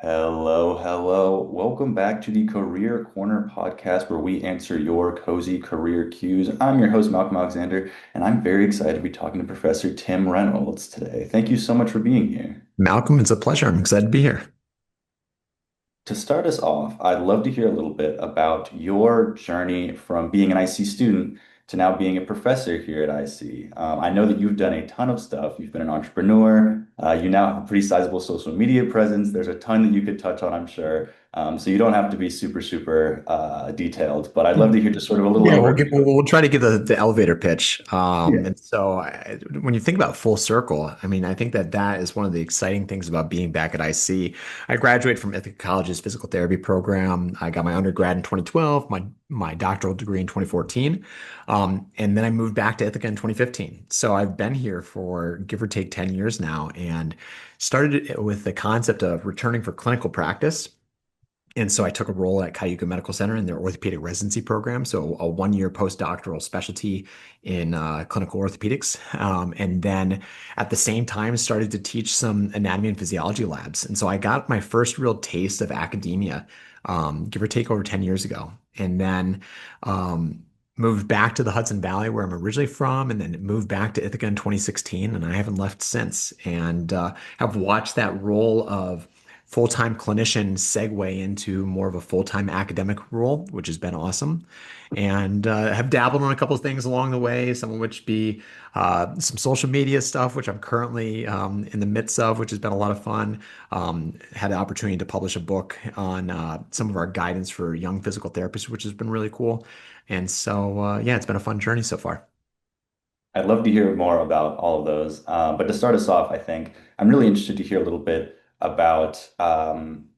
Hello, hello. Welcome back to the Career Corner podcast where we answer your cozy career cues. I'm your host, Malcolm Alexander, and I'm very excited to be talking to Professor Tim Reynolds today. Thank you so much for being here. Malcolm, it's a pleasure. I'm excited to be here. To start us off, I'd love to hear a little bit about your journey from being an IC student to now being a professor here at IC. I know that you've done a ton of stuff. You've been an entrepreneur. You now have a pretty sizable social media presence. There's a ton that you could touch on, I'm sure. So you don't have to be super detailed, but I'd love to hear just sort of a little Yeah, overview. we'll try to give the elevator pitch. Yeah. When you think about full circle, I mean, I think that is one of the exciting things about being back at IC. I graduated from Ithaca College's physical therapy program. I got my undergrad in 2012, my doctoral degree in 2014, and then I moved back to Ithaca in 2015. So I've been here for give or take 10 years now, and started it with the concept of returning for clinical practice. And so I took a role at Cayuga Medical Center in their orthopedic residency program, so a one-year postdoctoral specialty in clinical orthopedics. And then at the same time, started to teach some anatomy and physiology labs. And so I got my first real taste of academia, give or take over 10 years ago. And then moved back to the Hudson Valley, where I'm originally from, and then moved back to Ithaca in 2016, and I haven't left since. And have watched that role of full-time clinician segue into more of a full-time academic role, which has been awesome. And have dabbled in a couple of things along the way, some of which be some social media stuff, which I'm currently in the midst of, which has been a lot of fun. Had the opportunity to publish a book on some of our guidance for young physical therapists, which has been really cool. And so, yeah, it's been a fun journey so far. I'd love to hear more about all of those. But to start us off, I think I'm really interested to hear a little bit about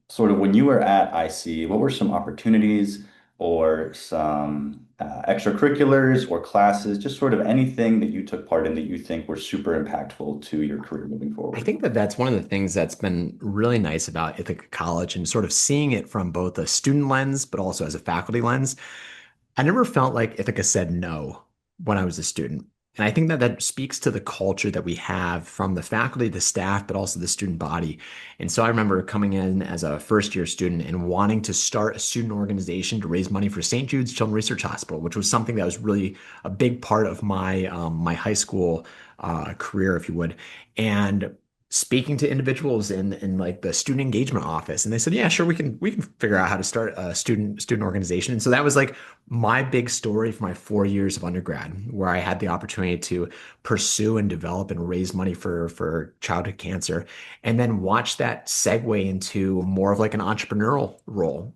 sort of when you were at IC, what were some opportunities or some extracurriculars or classes, just sort of anything that you took part in that you think were super impactful to your career moving I forward? think that that's one of the things that's been really nice about Ithaca College and sort of seeing it from both a student lens, but also as a faculty lens. I never felt like Ithaca said no when I was a student. And I think that that speaks to the culture that we have from the faculty, the staff, but also the student body. And so I remember coming in as a first year student and wanting to start a student organization to raise money for St. Jude's Children's Research Hospital, which was something that was really a big part of my high school career, if you would. And speaking to individuals in like the student engagement office, and they said, yeah, sure, we can figure out how to start a student organization. And so that was like my big story for my 4 years of undergrad, where I had the opportunity to pursue and develop and raise money for childhood cancer, and then watch that segue into more of like an entrepreneurial role,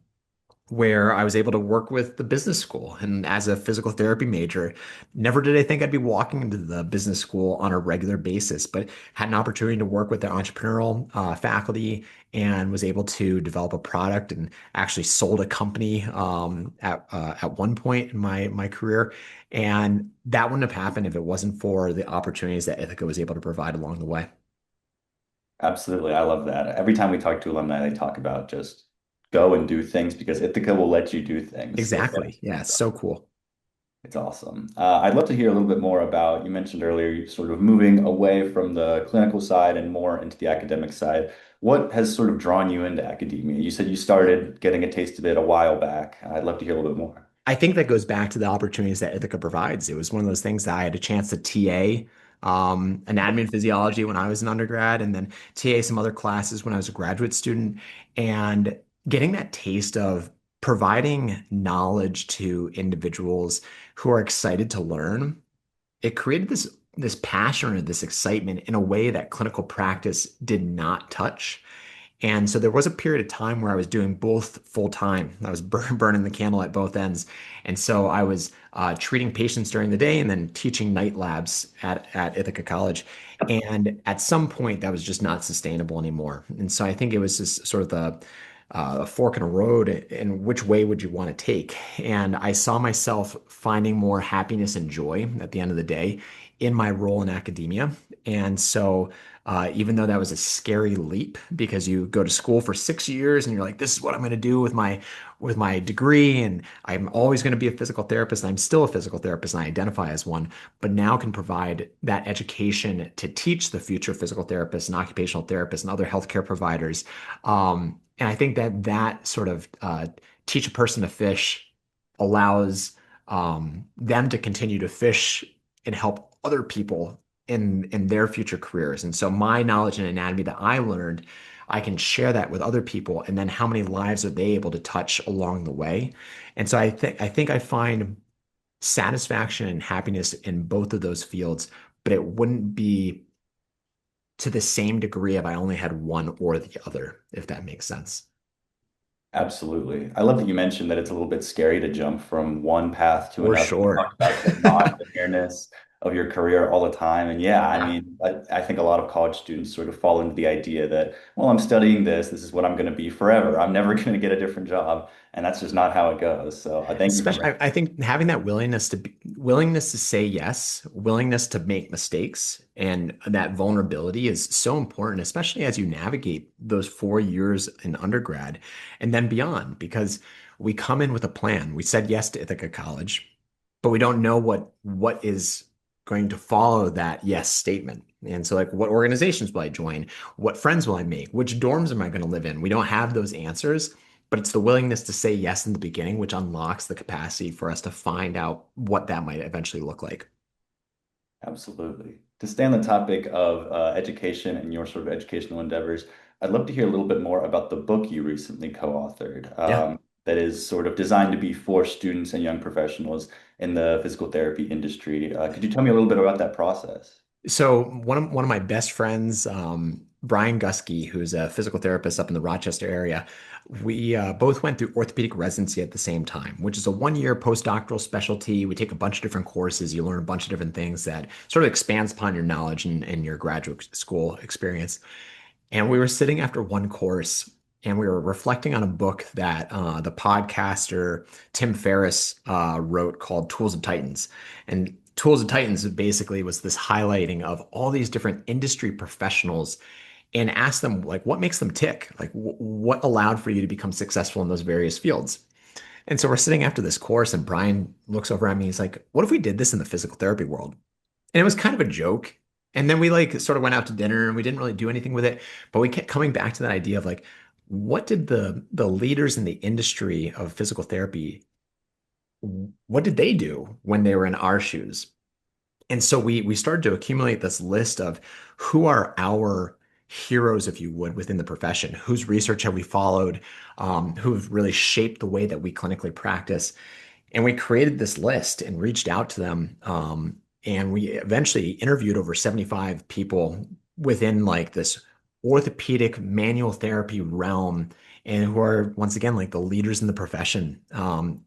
where I was able to work with the business school. And as a physical therapy major, never did I think I'd be walking into the business school on a regular basis, but had an opportunity to work with the entrepreneurial faculty and was able to develop a product and actually sold a company at one point in my career. And that wouldn't have happened if it wasn't for the opportunities that Ithaca was able to provide along the way. Absolutely. I love that. Every time we talk to alumni, they talk about just go and do things because Ithaca will let you do things if Exactly. Yeah, it's so cool. it's awesome. I'd love to hear a little bit more about, you mentioned earlier, you sort of moving away from the clinical side and more into the academic side. What has sort of drawn you into academia? You said you started getting a taste of it a while back. I'd love to hear a little bit more. I think that goes back to the opportunities that Ithaca provides. It was one of those things that I had a chance to TA anatomy and physiology when I was an undergrad, and then TA some other classes when I was a graduate student. And getting that taste of providing knowledge to individuals who are excited to learn, it created this passion or this excitement in a way that clinical practice did not touch. And so there was a period of time where I was doing both full time. I was burning the candle at both ends. And so I was treating patients during the day and then teaching night labs at Ithaca College. And at some point, that was just not sustainable anymore. And so I think it was just sort of the fork in a road, and which way would you want to take? And I saw myself finding more happiness and joy at the end of the day in my role in academia. And so even though that was a scary leap, because you go to school for 6 years and you're like, this is what I'm going to do with my degree, and I'm always going to be a physical therapist, and I'm still a physical therapist, and I identify as one, but now can provide that education to teach the future physical therapists and occupational therapists and other healthcare providers. And I think that that sort of teach a person to fish allows them to continue to fish and help other people in their future careers. And so my knowledge in anatomy that I learned, I can share that with other people, and then how many lives are they able to touch along the way? And so I think I find satisfaction and happiness in both of those fields, but it wouldn't be to the same degree if I only had one or the other, if that makes sense. Absolutely. I love that you mentioned that it's a little bit scary to jump from one path to For another. You sure. talk about the non-linearness of your career all the time. And yeah, I Yeah. mean, I think a lot of college students sort of fall into the idea that, well, I'm studying this. This is what I'm going to be forever. I'm never going to get a different job. And that's just not how it goes. So I thank you for Especially, I think having that willingness to say yes, willingness to make mistakes, and that vulnerability is so important, especially as you navigate those 4 years in undergrad and then beyond, because we come in with a plan. We said yes to Ithaca College, but we don't know what is going to follow that yes statement. And so, like, what organizations will I join? What friends will I make? Which dorms am I going to live in? We don't have those answers, but it's the willingness to say yes in the beginning, which unlocks the capacity for us to find out what that might eventually look like. Absolutely. To stay on the topic of education and your sort of educational endeavors, I'd love to hear a little bit more about the book you recently co-authored Yeah. that is sort of designed to be for students and young professionals in the physical therapy industry. Could you tell me a little bit about that process? So one of my best friends, Brian Gusky, who's a physical therapist up in the Rochester area, we both went through orthopedic residency at the same time, which is a 1 year postdoctoral specialty. We take a bunch of different courses. You learn a bunch of different things that sort of expands upon your knowledge and your graduate school experience. And we were sitting after one course and we were reflecting on a book that the podcaster Tim Ferriss wrote called Tools of Titans. And Tools of Titans basically was this highlighting of all these different industry professionals and asked them, like, what makes them tick? Like, what allowed for you to become successful in those various fields? And so we're sitting after this course, and Brian looks over at me. He's like, what if we did this in the physical therapy world? And it was kind of a joke. And then we like sort of went out to dinner and we didn't really do anything with it. But we kept coming back to that idea of like, what did the leaders in the industry of physical therapy, what did they do when they were in our shoes? And so we started to accumulate this list of who are our heroes, if you would, within the profession. Whose research have we followed? Who've really shaped the way that we clinically practice? And we created this list and reached out to them. And we eventually interviewed over 75 people within like this orthopedic manual therapy realm and who are once again like the leaders in the profession,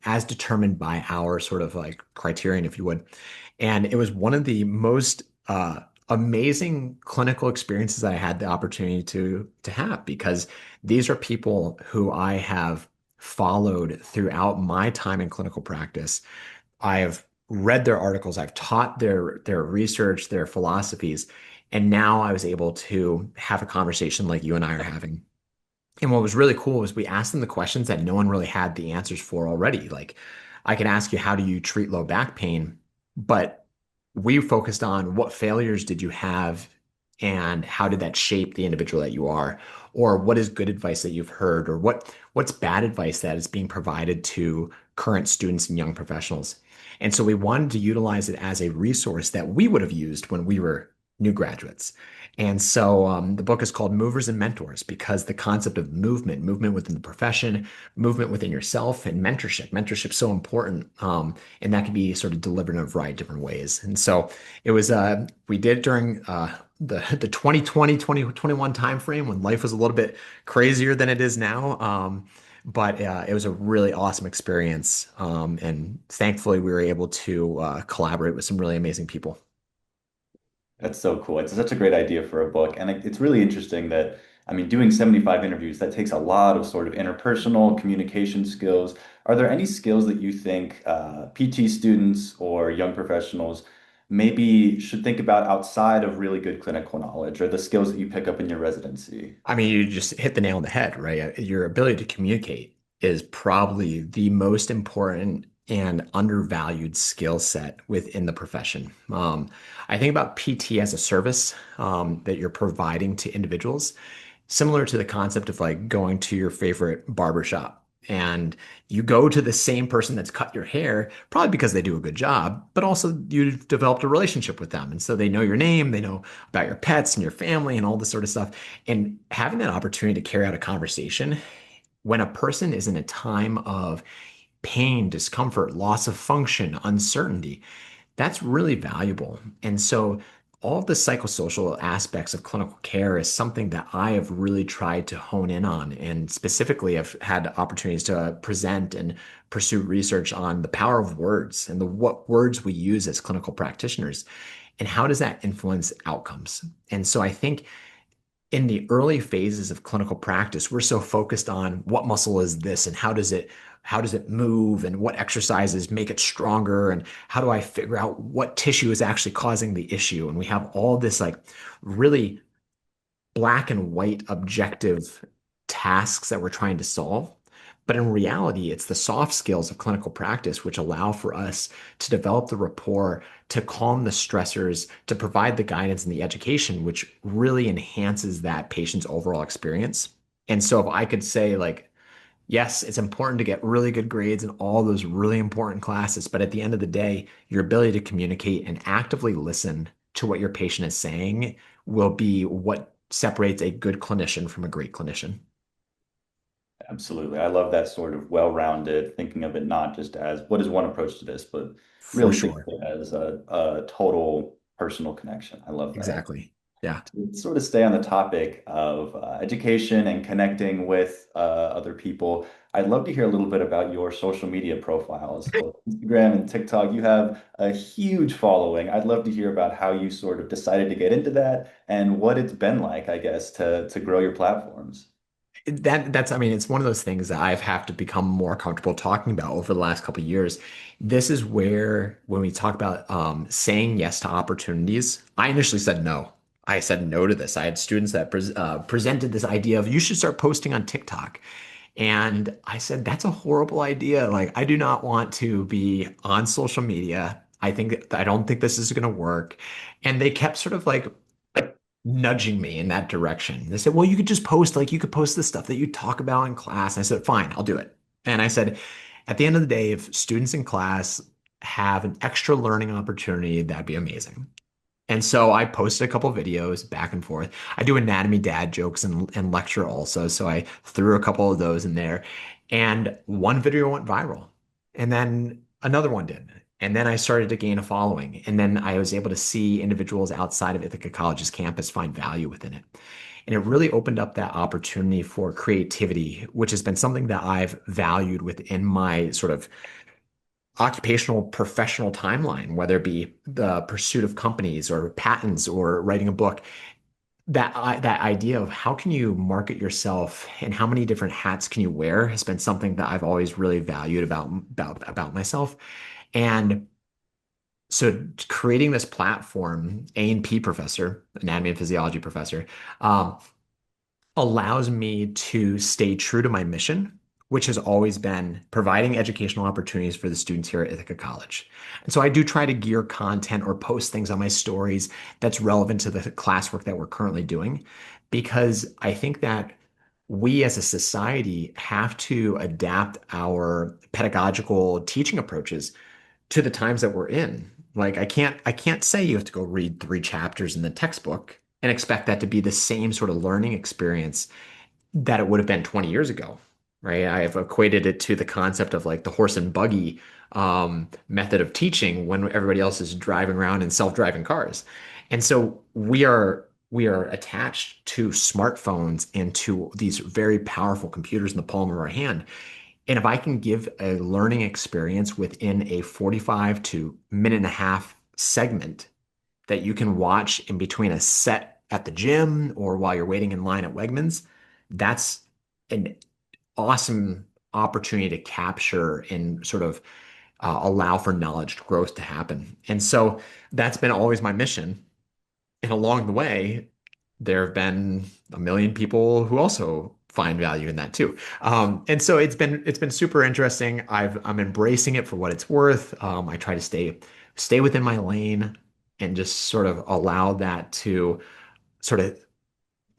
as determined by our sort of like criterion, if you would. And it was one of the most amazing clinical experiences I had the opportunity to have because these are people who I have followed throughout my time in clinical practice. I have read their articles, I've taught their research, their philosophies, and now I was able to have a conversation like you and I are having. And what was really cool was we asked them the questions that no one really had the answers for already. Like, I can ask you, how do you treat low back pain? But we focused on what failures did you have and how did that shape the individual that you are? Or what is good advice that you've heard? Or what's bad advice that is being provided to current students and young professionals? And so we wanted to utilize it as a resource that we would have used when we were new graduates. And so the book is called Movers and Mentors because the concept of movement within the profession, movement within yourself, and mentorship is so important. And that can be sort of delivered in a variety of different ways. And so it was, we did it during the 2020, 2021 timeframe when life was a little bit crazier than it is now. But it was a really awesome experience. And thankfully, we were able to collaborate with some really amazing people. That's so cool. It's such a great idea for a book. And it's really interesting that, I mean, doing 75 interviews, that takes a lot of sort of interpersonal communication skills. Are there any skills that you think PT students or young professionals maybe should think about outside of really good clinical knowledge or the skills that you pick up in your residency? I mean, you just hit the nail on the head, right? Your ability to communicate is probably the most important and undervalued skill set within the profession. I think about PT as a service that you're providing to individuals. similar to the concept of like going to your favorite barber shop. And you go to the same person that's cut your hair, probably because they do a good job, but also you've developed a relationship with them. And so they know your name, they know about your pets and your family and all this sort of stuff. And having that opportunity to carry out a conversation when a person is in a time of pain, discomfort, loss of function, uncertainty, that's really valuable. And so all of the psychosocial aspects of clinical care is something that I have really tried to hone in on. And specifically, I've had opportunities to present and pursue research on the power of words and the what words we use as clinical practitioners and how does that influence outcomes. And so I think in the early phases of clinical practice, we're so focused on what muscle is this and how does it move and what exercises make it stronger and how do I figure out what tissue is actually causing the issue. And we have all this like really black and white objective tasks that we're trying to solve. But in reality, it's the soft skills of clinical practice which allow for us to develop the rapport, to calm the stressors, to provide the guidance and the education, which really enhances that patient's overall experience. And so, if I could say, like, yes, it's important to get really good grades in all those really important classes, but at the end of the day, your ability to communicate and actively listen to what your patient is saying will be what separates a good clinician from a great clinician. Absolutely. I love that sort of well-rounded thinking of it not just as what is one approach to this, but For really think sure. of it as a total personal connection. I love that. Exactly. Yeah. To sort of stay on the topic of education and connecting with other people, I'd love to hear a little bit about your social media profiles, both Instagram and TikTok. You have a huge following. I'd love to hear about how you sort of decided to get into that and what it's been like, I guess, to grow your platforms. That's, I mean, it's one of those things that I've have to become more comfortable talking about over the last couple of years. This is where, when we talk about saying yes to opportunities, I initially said no. I said no to this. I had students that presented this idea of you should start posting on TikTok. And I said, that's a horrible idea. Like, I do not want to be on social media. I don't think this is going to work. And they kept sort of like nudging me in that direction. They said, well, you could just post, like, you could post the stuff that you talk about in class. And I said, fine, I'll do it. And I said, at the end of the day, if students in class have an extra learning opportunity, that'd be amazing. And so I posted a couple videos back and forth. I do anatomy dad jokes and lecture also. So I threw a couple of those in there. And one video went viral. And then another one did. And then I started to gain a following. And then I was able to see individuals outside of Ithaca College's campus find value within it. And it really opened up that opportunity for creativity, which has been something that I've valued within my sort of occupational professional timeline, whether it be the pursuit of companies or patents or writing a book. That idea of how can you market yourself and how many different hats can you wear has been something that I've always really valued about myself. And so creating this platform, A&P professor, anatomy and physiology professor, um, allows me to stay true to my mission, which has always been providing educational opportunities for the students here at Ithaca College. And so I do try to gear content or post things on my stories that's relevant to the classwork that we're currently doing, because I think that we as a society have to adapt our pedagogical teaching approaches to the times that we're in. Like I can't say you have to go read 3 chapters in the textbook and expect that to be the same sort of learning experience that it would have been 20 years ago, right? I've equated it to the concept of like the horse and buggy method of teaching when everybody else is driving around in self-driving cars. And so we are attached to smartphones and to these very powerful computers in the palm of our hand. And if I can give a learning experience within a 45 to minute and a half segment that you can watch in between a set at the gym or while you're waiting in line at Wegmans, that's an awesome opportunity to capture and sort of allow for knowledge growth to happen. And so that's been always my mission. And along the way, there have been a million people who also find value in that too. And so it's been super interesting. I'm embracing it for what it's worth. I try to stay within my lane and just sort of allow that to sort of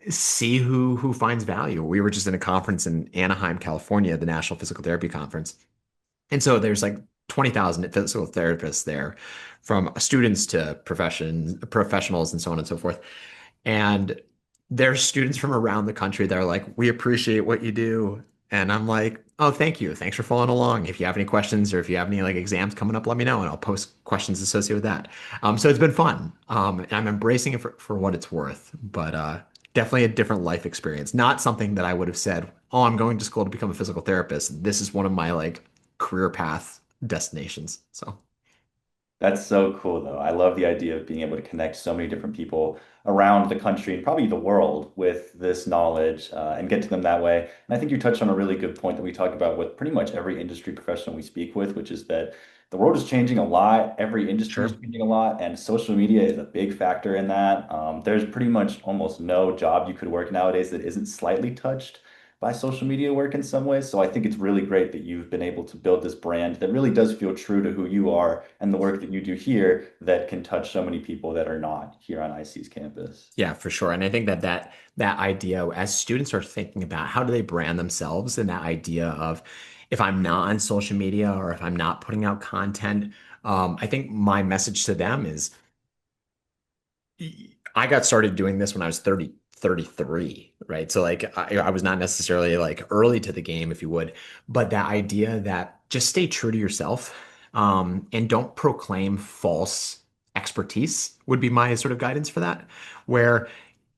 see who finds value. We were just in a conference in Anaheim, California, the National Physical Therapy Conference. And so there's like 20,000 physical therapists there, from students to professionals and so on and so forth. And there's students from around the country that are like, we appreciate what you do. And I'm like, oh, thank you. Thanks for following along. If you have any questions or if you have any like exams coming up, let me know and I'll post questions associated with that. So it's been fun. And I'm embracing it for what it's worth, but definitely a different life experience. Not something that I would have said, oh, I'm going to school to become a physical therapist. This is one of my like career path destinations. So That's so cool, though. I love the idea of being able to connect so many different people around the country and probably the world with this knowledge and get to them that way. And I think you touched on a really good point that we talk about with pretty much every industry professional we speak with, which is that the world is changing a lot. Every industry is sure. changing a lot, and social media is a big factor in that. There's pretty much almost no job you could work nowadays that isn't slightly touched by social media work in some ways. So I think it's really great that you've been able to build this brand that really does feel true to who you are and the work that you do here that can touch so many people that are not here on IC's campus. Yeah, for sure. And I think that idea, as students are thinking about how do they brand themselves, and that idea of if I'm not on social media or if I'm not putting out content, I think my message to them is I got started doing this when I was 33, right? So like I was not necessarily like early to the game, if you would, but that idea that just stay true to yourself, and don't proclaim false expertise would be my sort of guidance for that, where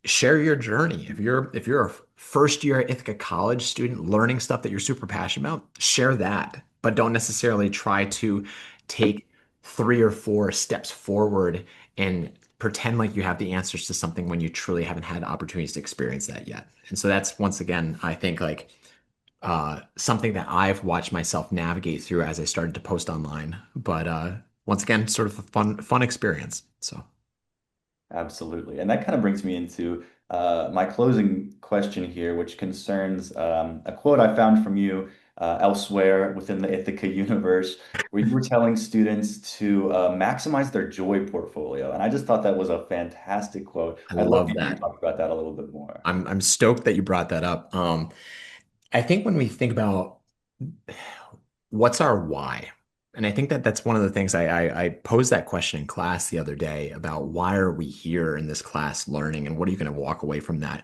share your journey. If you're a first year Ithaca College student learning stuff that you're super passionate about, share that, but don't necessarily try to take 3 or 4 steps forward and pretend like you have the answers to something when you truly haven't had opportunities to experience that yet. And so that's once again, I think like something that I've watched myself navigate through as I started to post online. But once again, sort of a fun experience. So Absolutely. And that kind of brings me into my closing question here, which concerns a quote I found from you elsewhere within the Ithaca universe, where you were telling students to maximize their joy portfolio. And I just thought that was a fantastic quote. I I'd love to love hear you that. talk about that a little bit more. I'm stoked that you brought that up. I think when we think about what's our why, and I think that that's one of the things I posed that question in class the other day about why are we here in this class learning and what are you going to walk away from that?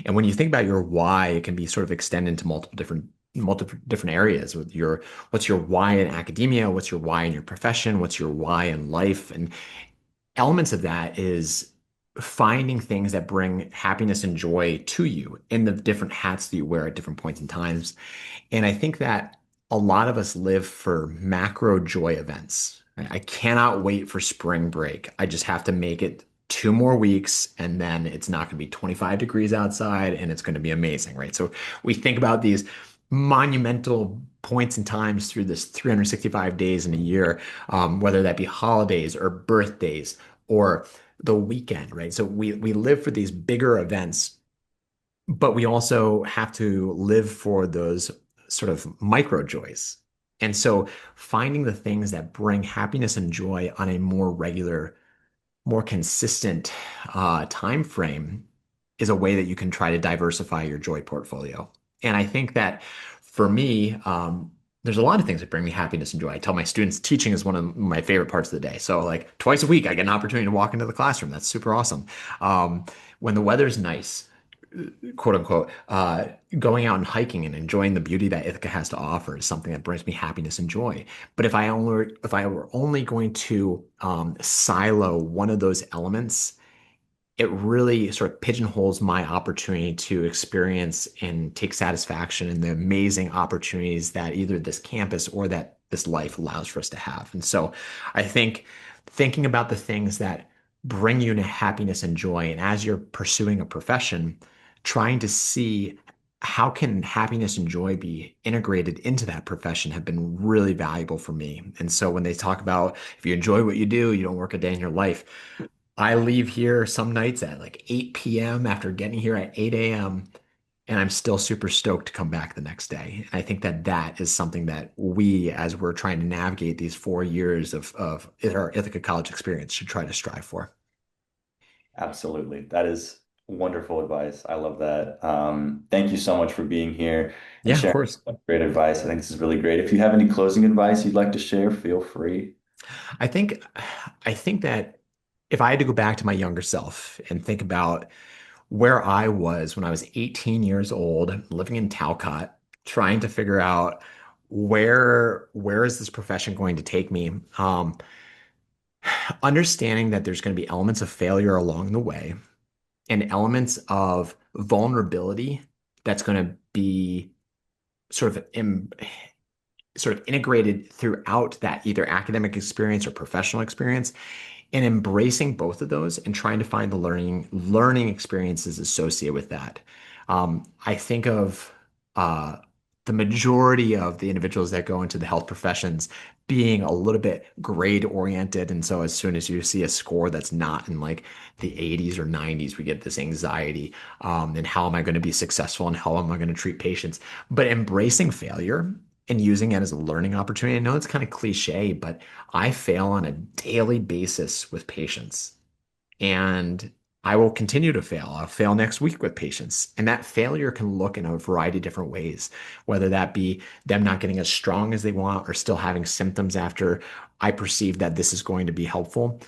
And when you think about your why, it can be sort of extended into multiple different areas with your what's your why in academia, what's your why in your profession, what's your why in life, and elements of that is finding things that bring happiness and joy to you in the different hats that you wear at different points in times. And I think that a lot of us live for macro joy events. I cannot wait for spring break. I just have to make it 2 more weeks and then it's not going to be 25 degrees outside and it's going to be amazing, right? So we think about these monumental points and times through this 365 days in a year, whether that be holidays or birthdays or the weekend, right? So we live for these bigger events, but we also have to live for those sort of micro joys. And so finding the things that bring happiness and joy on a more regular, more consistent time frame is a way that you can try to diversify your joy portfolio. And I think that for me, there's a lot of things that bring me happiness and joy. I tell my students teaching is one of my favorite parts of the day. So like twice a week, I get an opportunity to walk into the classroom. That's super awesome. When the weather's nice, quote unquote, going out and hiking and enjoying the beauty that Ithaca has to offer is something that brings me happiness and joy. But if I were only going to silo one of those elements, it really sort of pigeonholes my opportunity to experience and take satisfaction in the amazing opportunities that either this campus or that this life allows for us to have. And so I think thinking about the things that bring you to happiness and joy, and as you're pursuing a profession, trying to see how can happiness and joy be integrated into that profession have been really valuable for me. And so when they talk about if you enjoy what you do, you don't work a day in your life. I leave here some nights at like 8 p.m. after getting here at 8 a.m. and I'm still super stoked to come back the next day. And I think that that is something that we, as we're trying to navigate these 4 years of our Ithaca College experience, should try to strive for. Absolutely. That is Wonderful advice. I love that. Thank you so much for being here and Yeah, of sharing course. great advice. I think this is really great. If you have any closing advice you'd like to share, feel free. I think I think that if I had to go back to my younger self and think about where I was when I was 18 years old, living in Talcott, trying to figure out where is this profession going to take me? Understanding that there's going to be elements of failure along the way and elements of vulnerability that's going to be sort of sort of integrated throughout that either academic experience or professional experience, and embracing both of those and trying to find the learning experiences associated with that. I think of uh, the majority of the individuals that go into the health professions being a little bit grade oriented, and so as soon as you see a score that's not in like the 80s or 90s, we get this anxiety, and how am I going to be successful and how am I going to treat patients? But embracing failure and using it as a learning opportunity. I know it's kind of cliche, but I fail on a daily basis with patients, and I will continue to fail. I'll fail next week with patients. And that failure can look in a variety of different ways, whether that be them not getting as strong as they want or still having symptoms after I perceive that this is going to be helpful.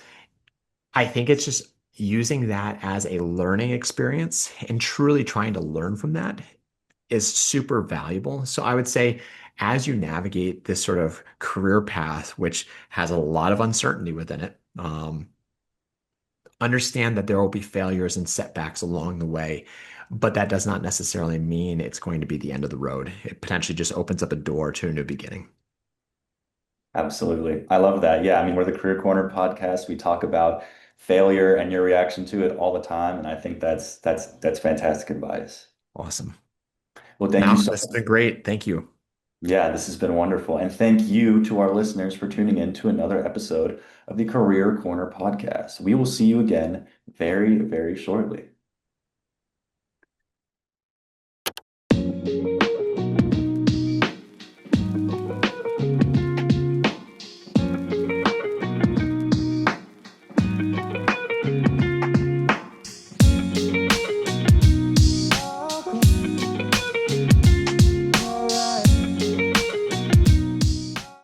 I think it's just using that as a learning experience and truly trying to learn from that is super valuable. So I would say, as you navigate this sort of career path, which has a lot of uncertainty within it, understand that there will be failures and setbacks along the way, but that does not necessarily mean it's going to be the end of the road. It potentially just opens up a door to a new beginning. Absolutely. I love that. Yeah, I mean, we're the Career Corner podcast. We talk about failure and your reaction to it all the time, and I think that's fantastic advice. Awesome. Well, thank you Malcolm, so this has much. been great. Thank you. Yeah, this has been wonderful. And thank you to our listeners for tuning in to another episode of the Career Corner podcast. We will see you again very, very shortly.